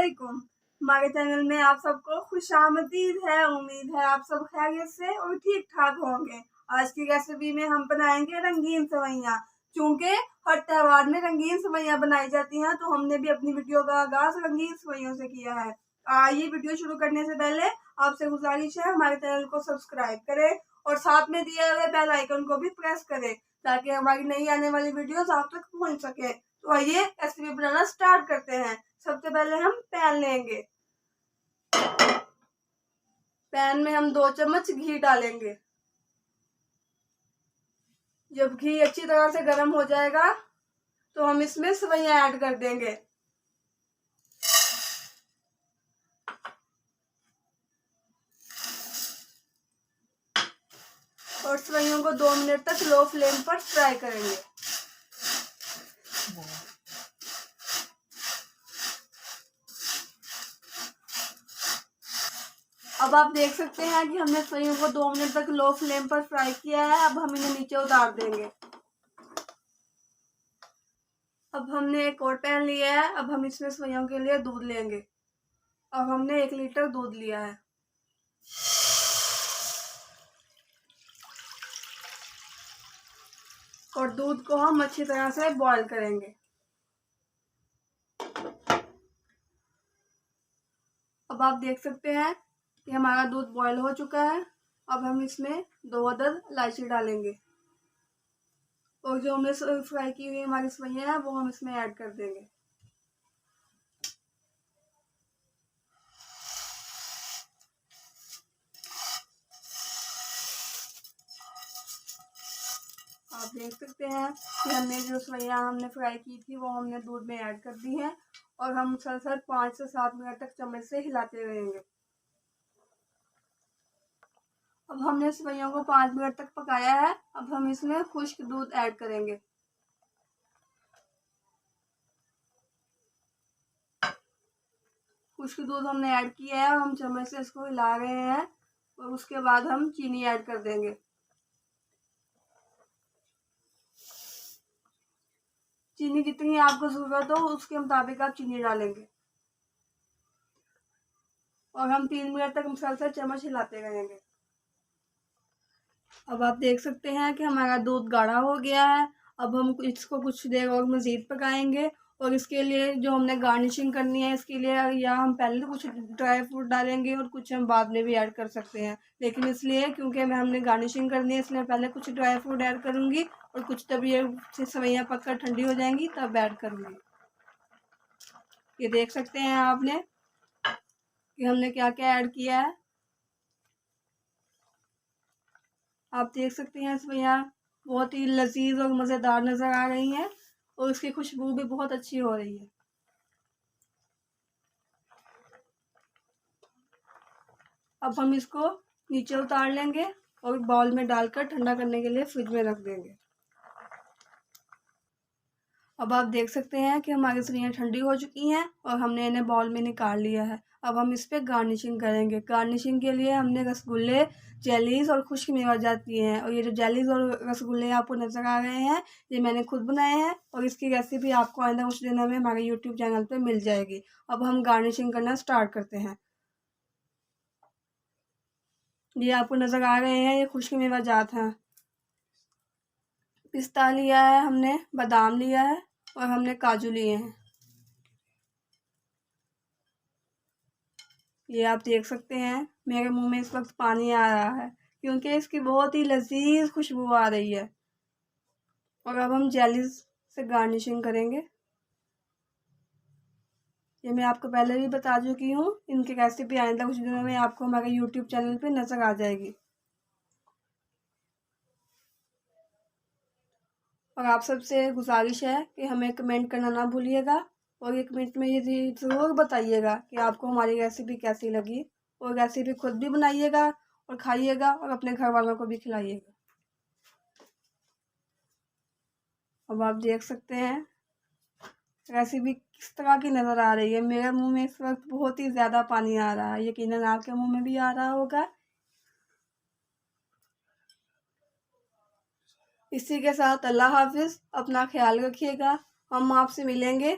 वालेकुम। हमारे चैनल में आप सबको खुशामदीद है। उम्मीद है आप सब खैरियत से और ठीक ठाक होंगे। आज की रेसिपी में हम बनाएंगे रंगीन सेवइयाँ। चूंकि हर त्योहार में रंगीन सेवइयाँ बनाई जाती हैं, तो हमने भी अपनी वीडियो का आगाज रंगीन सेवइयों से किया है। ये वीडियो शुरू करने से पहले आपसे गुजारिश है, हमारे चैनल को सब्सक्राइब करें और साथ में दिए हुए बेल आइकन को भी प्रेस करें, ताकि हमारी नई आने वाली वीडियोस आप तक पहुंच सके। तो आइए रेसिपी बनाना स्टार्ट करते हैं। सबसे पहले हम पैन लेंगे। पैन में हम 2 चम्मच घी डालेंगे। जब घी अच्छी तरह से गर्म हो जाएगा तो हम इसमें सेवइयां ऐड कर देंगे। और सेवइयों को 2 मिनट तक लो फ्लेम पर फ्राई करेंगे। अब आप देख सकते हैं कि हमने सेवइयों को 2 मिनट तक लो फ्लेम पर फ्राई किया है। अब हम इन्हें नीचे उतार देंगे। अब हमने एक और पैन लिया है। अब हम इसमें सेवइयों के लिए दूध लेंगे। अब हमने 1 लीटर दूध लिया है। और दूध को हम अच्छी तरह से बॉईल करेंगे। अब आप देख सकते हैं कि हमारा दूध बॉईल हो चुका है। अब हम इसमें 2 अदद इलायची डालेंगे और जो हमने फ्राई की हुई हमारी सेवइयां हैं वो हम इसमें ऐड कर देंगे। आप देख सकते हैं कि हमने जो सेवइयां हमने फ्राई की थी वो हमने दूध में ऐड कर दी हैं और हम मुसलसल 5 से 7 मिनट तक चम्मच से हिलाते रहेंगे। अब हमने सेवइयों को 5 मिनट तक पकाया है। अब हम इसमें खुश्क दूध ऐड करेंगे। खुश्क दूध हमने ऐड किया है और हम चम्मच से इसको हिला रहे हैं और उसके बाद हम चीनी ऐड कर देंगे। चीनी जितनी आपको ज़रूरत हो उसके मुताबिक आप चीनी डालेंगे और हम 3 मिनट तक मुसलसल चम्मच हिलाते रहेंगे। अब आप देख सकते हैं कि हमारा दूध गाढ़ा हो गया है। अब हम इसको कुछ देर और मज़ीद पकाएंगे और इसके लिए जो हमने गार्निशिंग करनी है, इसके लिए या हम पहले कुछ ड्राई फ्रूट डालेंगे और कुछ हम बाद में भी ऐड कर सकते हैं, लेकिन इसलिए क्योंकि हमने गार्निशिंग करनी है इसलिए पहले कुछ ड्राई फ्रूट ऐड करूँगी और कुछ तब ये सेवइयां पककर ठंडी हो जाएंगी तब ऐड करूँगी। ये देख सकते हैं आपने कि हमने क्या क्या ऐड किया है। आप देख सकते हैं सेवइयां बहुत ही लजीज और मज़ेदार नज़र आ रही हैं और उसकी खुशबू भी बहुत अच्छी हो रही है। अब हम इसको नीचे उतार लेंगे और बाउल में डालकर ठंडा करने के लिए फ्रिज में रख देंगे। अब आप देख सकते हैं कि हमारी सेवइयां ठंडी हो चुकी हैं और हमने इन्हें बाउल में निकाल लिया है। अब हम इस पर गार्निशिंग करेंगे। गार्निशिंग के लिए हमने रसगुल्ले, जेलीज और खुश्क मेवा जात लिए हैं और ये जो जेलीज और रसगुल्ले आपको नज़र आ रहे हैं ये मैंने खुद बनाए हैं और इसकी रेसिपी आपको आइंदा कुछ दिनों में हमारे यूट्यूब चैनल पर मिल जाएगी। अब हम गार्निशिंग करना स्टार्ट करते हैं। ये आपको नज़र आ रहे हैं, ये खुश्क मेवा जात हैं। पिस्ता लिया है हमने, बादाम लिया है और हमने काजू लिए हैं। ये आप देख सकते हैं मेरे मुंह में इस वक्त पानी आ रहा है क्योंकि इसकी बहुत ही लजीज खुशबू आ रही है। और अब हम जेलीज से गार्निशिंग करेंगे। ये मैं आपको पहले भी बता चुकी हूँ, इनकी रेसिपी आइंदा कुछ दिनों में आपको हमारे यूट्यूब चैनल पे नज़र आ जाएगी। और आप सबसे गुजारिश है कि हमें कमेंट करना ना भूलिएगा और 1 मिनट में ये ज़रूर बताइएगा कि आपको हमारी रेसिपी कैसी लगी और रेसिपी खुद भी बनाइएगा और खाइएगा और अपने घर वालों को भी खिलाइएगा। अब आप देख सकते हैं रेसिपी किस तरह की नज़र आ रही है। मेरे मुंह में इस वक्त बहुत ही ज़्यादा पानी आ रहा है, यकीनन आपके मुंह में भी आ रहा होगा। इसी के साथ अल्लाह हाफिज़, अपना ख्याल रखिएगा। हम आपसे मिलेंगे